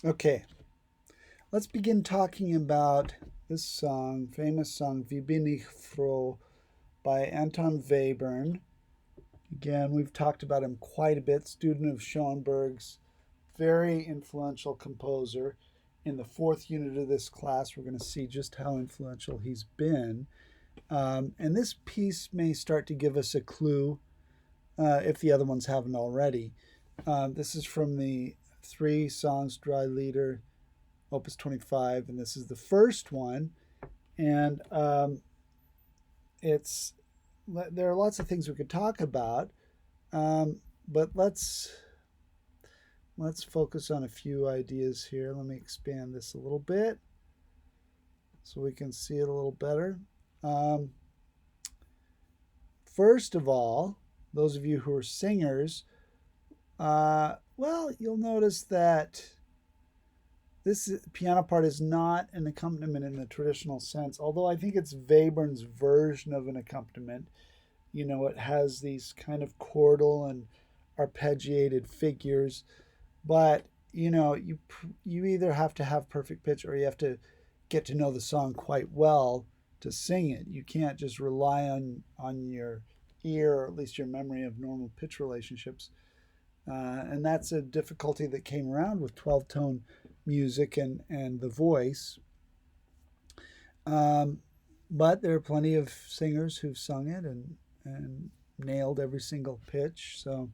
Okay, let's begin talking about this song, famous song, Wie bin ich froh by Anton Webern. Again, we've talked about him quite a bit, student of Schoenberg's, very influential composer. In the fourth unit of this class, we're going to see just how influential he's been. And this piece may start to give us a clue if the other ones haven't already. This is from the Three Songs Dry Lieder, Opus 25, and this is the first one. And it's there are lots of things we could talk about, but let's focus on a few ideas here. Let me expand this a little bit so we can see it a little better. Um, First of all, those of you who are singers, well, you'll notice that this piano part is not an accompaniment in the traditional sense, although I think it's Webern's version of an accompaniment. You know, it has these kind of chordal and arpeggiated figures, but you either have to have perfect pitch or you have to get to know the song quite well to sing it. You can't just rely on your ear, or at least your memory of normal pitch relationships. And that's a difficulty that came around with 12 tone music and the voice. Um, but there are plenty of singers who've sung it and nailed every single pitch. So,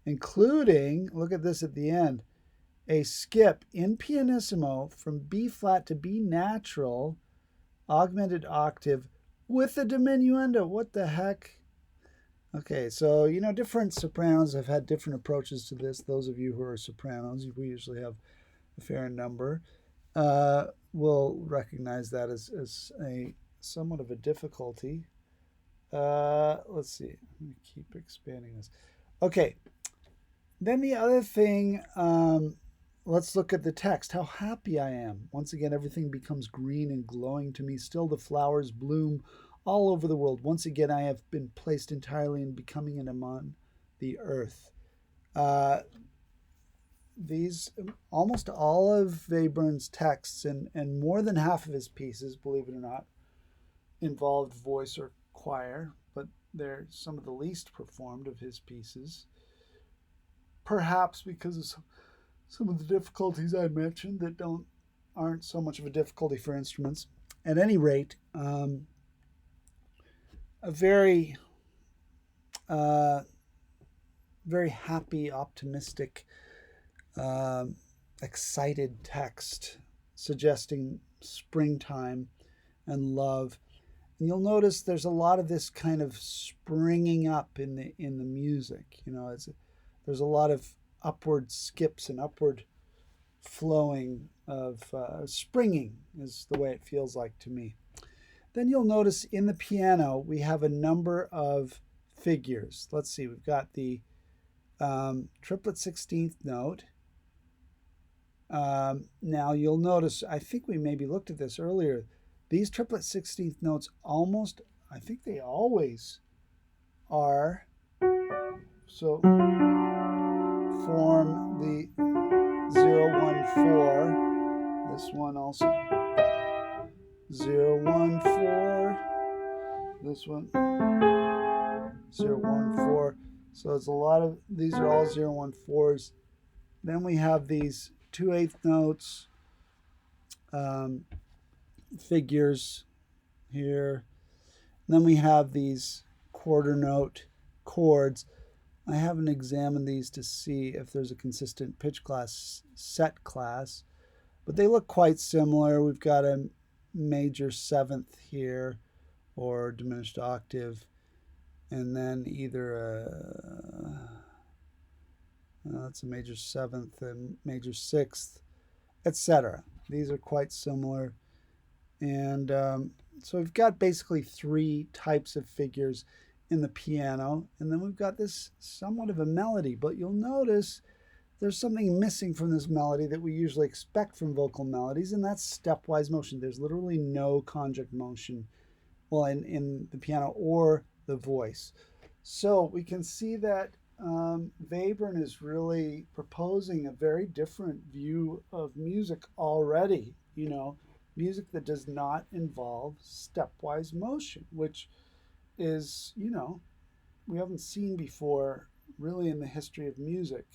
including, look at this at the end, a skip in pianissimo from B flat to B natural, augmented octave with a diminuendo. What the heck? Okay, so different sopranos have had different approaches to this. Those of you who are sopranos, we usually have a fair number, will recognize that as a somewhat of a difficulty. Let's see. Let me keep expanding this. Okay. Then the other thing, let's look at the text. How happy I am. Once again, everything becomes green and glowing to me. Still, the flowers bloom all over the world. Once again, I have been placed entirely in becoming and among the earth. These almost all of Webern's texts and more than half of his pieces, believe it or not, involved voice or choir, but they're some of the least performed of his pieces. Perhaps because of some of the difficulties I mentioned that aren't so much of a difficulty for instruments. At any rate, a uh, very happy, optimistic, excited text suggesting springtime and love. And you'll notice there's a lot of this kind of springing up in the music. There's a lot of upward skips and upward flowing of springing is the way it feels like to me. Then you'll notice in the piano we have a number of figures. Let's see, we've got the triplet 16th note. Now you'll notice, I think we maybe looked at this earlier, these triplet 16th notes I think they always are, so form the 0 1 4. This one also 0 1 4. This one 0 1 4. So it's a lot of these are all 0 1 4s. Then we have these 2/8 notes, figures here. And then we have these quarter note chords. I haven't examined these to see if there's a consistent pitch class set class, but they look quite similar. We've got a major seventh here or diminished octave, and then either that's a major seventh and major sixth, etc. These are quite similar. And so we've got basically three types of figures in the piano, and then we've got this somewhat of a melody, but you'll notice there's something missing from this melody that we usually expect from vocal melodies, and that's stepwise motion. There's literally no conjugate motion, well, in the piano or the voice. So we can see that Webern is really proposing a very different view of music already. Music that does not involve stepwise motion, which is, we haven't seen before really in the history of music.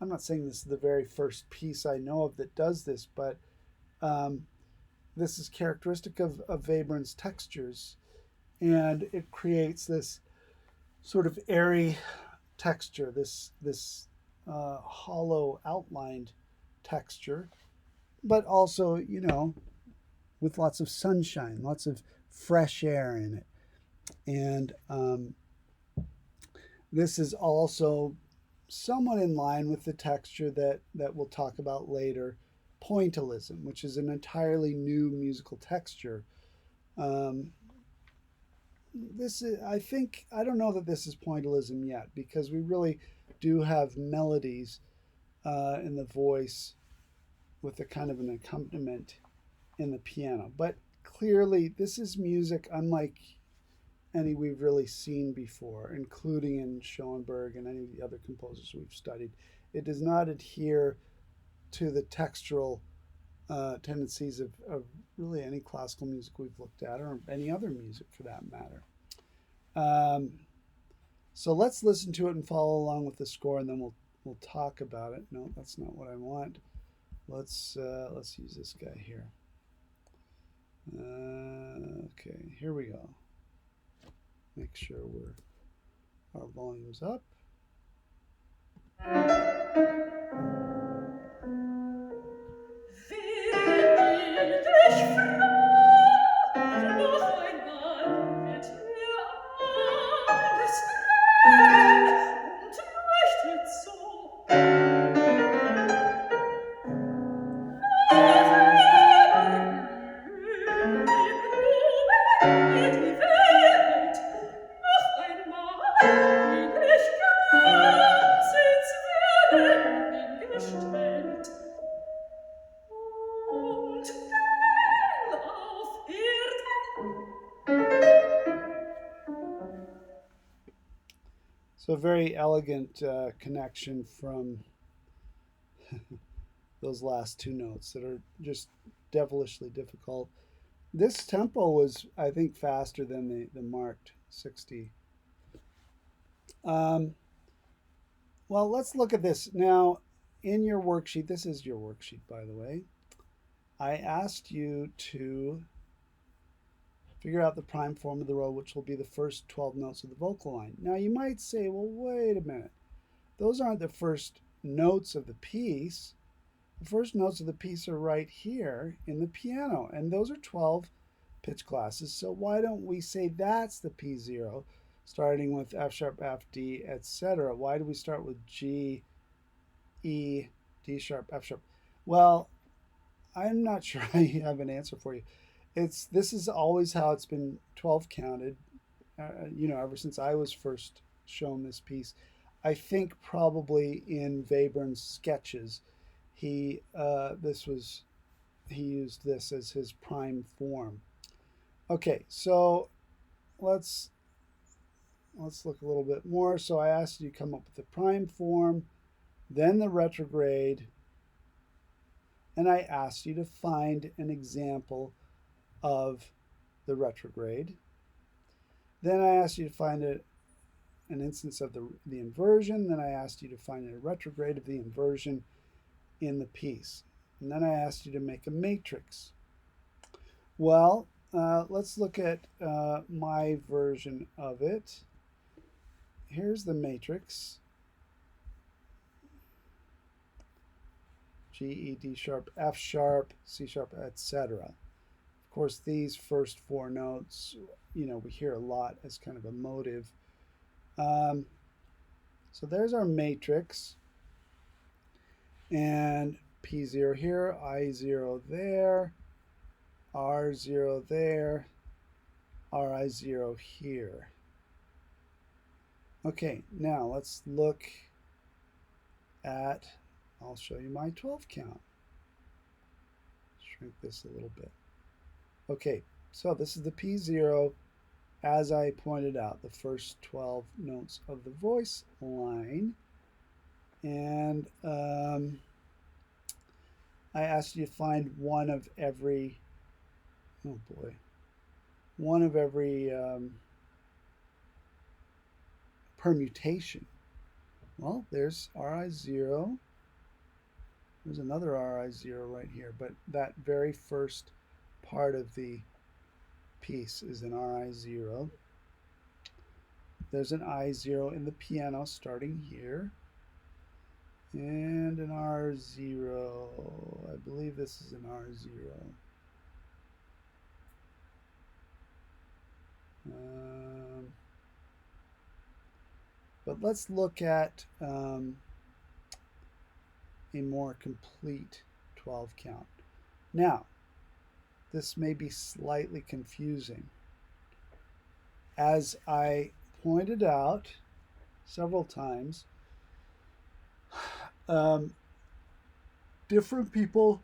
I'm not saying this is the very first piece I know of that does this, but um, this is characteristic of Webern's textures, and it creates this sort of airy texture, this hollow outlined texture, but also with lots of sunshine, lots of fresh air in it, and this is also somewhat in line with the texture that we'll talk about later, pointillism, which is an entirely new musical texture. Um, this is, I don't know that this is pointillism yet because we really do have melodies in the voice with a kind of an accompaniment in the piano. But clearly, this is music unlike any we've really seen before, including in Schoenberg and any of the other composers we've studied. It does not adhere to the textural tendencies of really any classical music we've looked at, or any other music for that matter. Um, so let's listen to it and follow along with the score, and then we'll talk about it. No, that's not what I want. Let's use this guy here. Okay, here we go. Make sure our volume's up. So a very elegant connection from those last two notes that are just devilishly difficult. This tempo was, I think, faster than the marked 60. Well, let's look at this. Now, in your worksheet, this is your worksheet, by the way, I asked you to figure out the prime form of the rho, which will be the first 12 notes of the vocal line. Now, you might say, well, wait a minute. Those aren't the first notes of the piece. The first notes of the piece are right here in the piano, and those are 12 pitch classes. So why don't we say that's the P0, starting with F sharp, F, D, etc.? Why do we start with G, E, D sharp, F sharp? Well, I'm not sure I have an answer for you. This is always how it's been 12 counted, ever since I was first shown this piece. I think probably in Webern's sketches, he used this as his prime form. Okay, so let's look a little bit more. So I asked you to come up with the prime form, then the retrograde, and I asked you to find an example of the retrograde. Then I asked you to find an instance of the inversion. Then I asked you to find a retrograde of the inversion in the piece. And then I asked you to make a matrix. Well, let's look at my version of it. Here's the matrix. G, E, D sharp, F sharp, C sharp, etc. Of course, these first four notes, we hear a lot as kind of a motive. So there's our matrix. And P0 here, I0 there, R0 there, RI0 here. Okay, now let's look at, I'll show you my 12 count. Shrink this a little bit. Okay, so this is the P0, as I pointed out, the first 12 notes of the voice line. And I asked you to find one of every, oh boy, one of every permutation. Well, there's RI0. There's another RI0 right here, but that very first part of the piece is an RI0. There's an I0 in the piano starting here. And an R0. I believe this is an R0. But let's look at a more complete 12 count. Now, this may be slightly confusing. As I pointed out several times, different people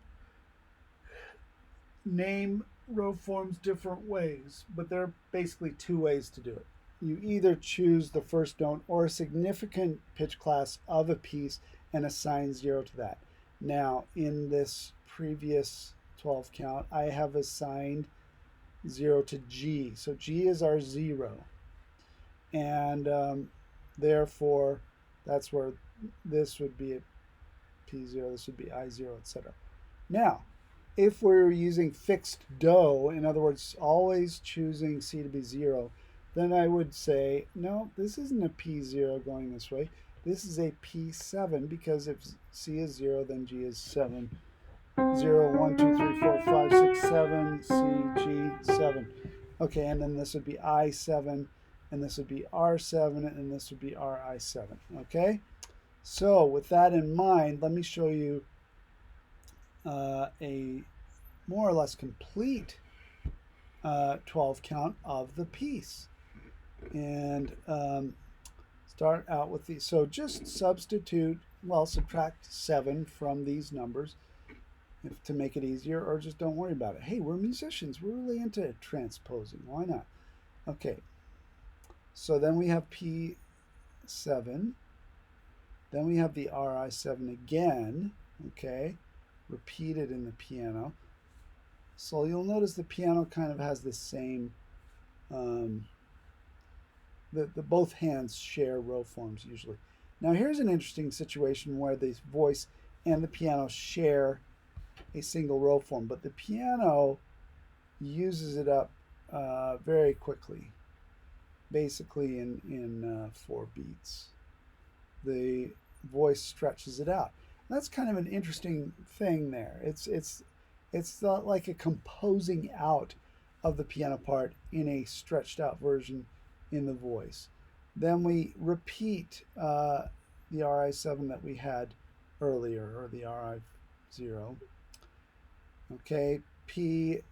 name row forms different ways, but there are basically two ways to do it. You either choose the first note or a significant pitch class of a piece and assign 0 to that. Now, in this previous 12 count, I have assigned 0 to G. So G is our 0. And therefore, that's where this would be a P0, this would be I0, etc. Now, if we're using fixed do, in other words, always choosing C to be 0, then I would say, no, this isn't a P0 going this way. This is a P7, because if C is 0, then G is 7. 0, 1, 2, 3, 4, 5, 6, 7, C, G, 7. Okay, and then this would be I7, and this would be R7, and this would be RI7. Okay? So with that in mind, let me show you a more or less complete 12 count of the piece. And start out with these. So just substitute, well, subtract 7 from these numbers to make it easier, or just don't worry about it. Hey, we're musicians. We're really into transposing. Why not? Okay. So then we have P7. Then we have the RI7 again, okay, repeated in the piano. So you'll notice the piano kind of has the same, the both hands share row forms usually. Now here's an interesting situation where the voice and the piano share a single row form, but the piano uses it up very quickly, basically in 4 beats. The voice stretches it out. That's kind of an interesting thing there. It's like a composing out of the piano part in a stretched out version in the voice. Then we repeat the RI7 that we had earlier, or the RI0. Okay, P7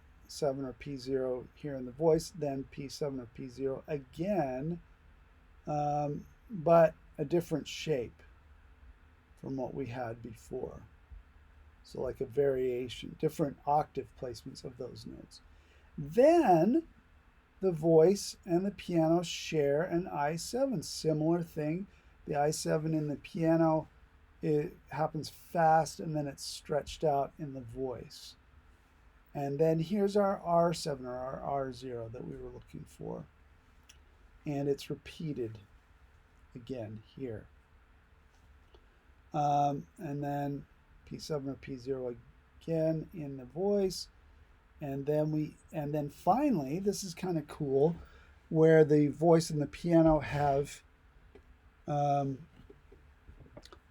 or P0 here in the voice, then P7 or P0 again, but a different shape from what we had before. So like a variation, different octave placements of those notes. Then the voice and the piano share an I7. Similar thing. The I7 in the piano, it happens fast, and then it's stretched out in the voice. And then here's our R7 or our R0 that we were looking for. And it's repeated again here. And then P7 or P0 again in the voice. And then finally, this is kind of cool, where the voice and the piano have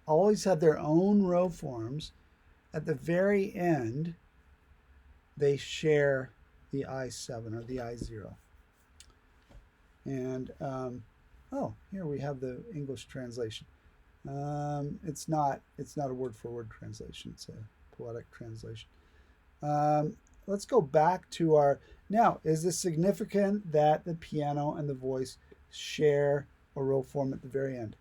always had their own row forms. At the very end, they share the I7 or the I0. And oh, here we have the English translation. It's not a word-for-word translation. It's a poetic translation. Let's go back to our, now, is this significant that the piano and the voice share a row form at the very end?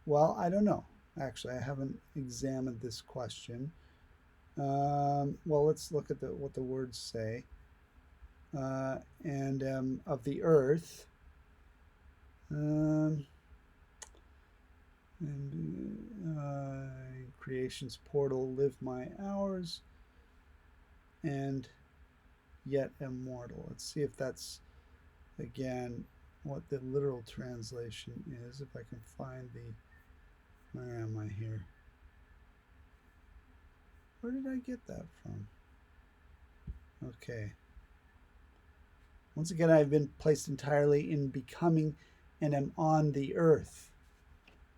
Well, I don't know. Actually, I haven't examined this question. Well, let's look at what the words say. And of the earth, Creation's portal, live my hours, and yet immortal. Let's see if that's, again, what the literal translation is. If I can find the, where am I here? Where did I get that from? Okay. Once again, I've been placed entirely in becoming and am on the earth.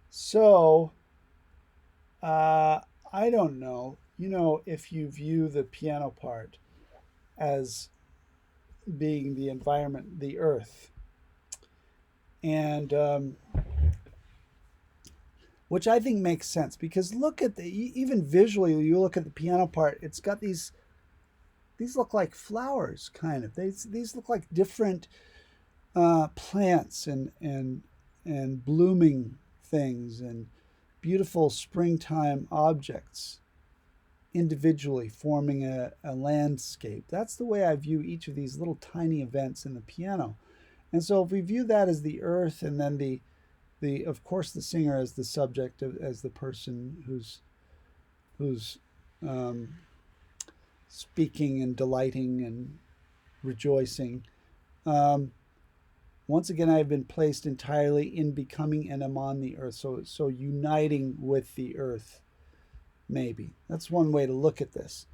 So, I don't know. You know, if you view the piano part as being the environment, the earth, and which I think makes sense because look at the, even visually, you look at the piano part, it's got these look like flowers, kind of. These look like different plants and blooming things and beautiful springtime objects individually forming a landscape. That's the way I view each of these little tiny events in the piano. And so if we view that as the earth, and then the of course the singer as the subject, as the person who's speaking and delighting and rejoicing. Once again, I have been placed entirely in becoming and am on the earth. So uniting with the earth, maybe. That's one way to look at this.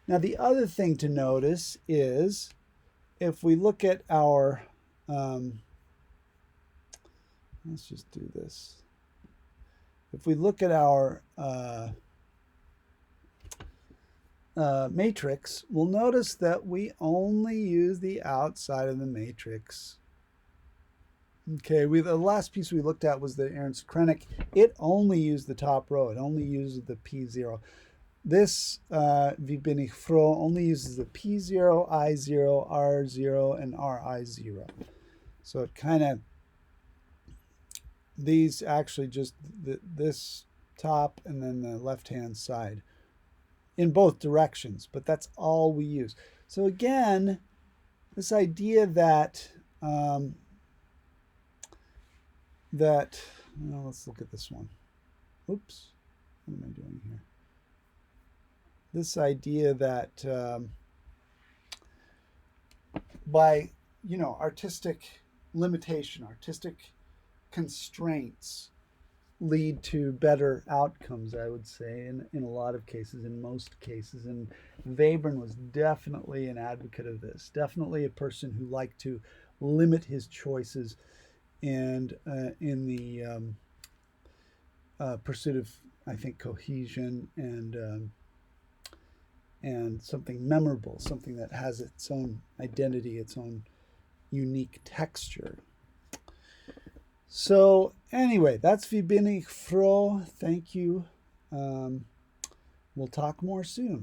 Now, the other thing to notice is if we look at our, let's just do this. If we look at our matrix, we'll notice that we only use the outside of the matrix. Okay, the last piece we looked at was the Aaron's Krennic. It only used the top row. It only uses the P0. This Wie bin ich froh only uses the P0, I0, R0, and RI0. So it kind of, these actually just, this top and then the left-hand side in both directions, but that's all we use. So again, this idea that, let's look at this one. Oops, what am I doing here? This idea that by, artistic limitation, artistic constraints lead to better outcomes, I would say, in a lot of cases, in most cases. And Webern was definitely an advocate of this, definitely a person who liked to limit his choices and in the pursuit of, I think, cohesion and something memorable, something that has its own identity, its own unique texture. So anyway, that's Wie bin ich froh. Thank you. We'll talk more soon.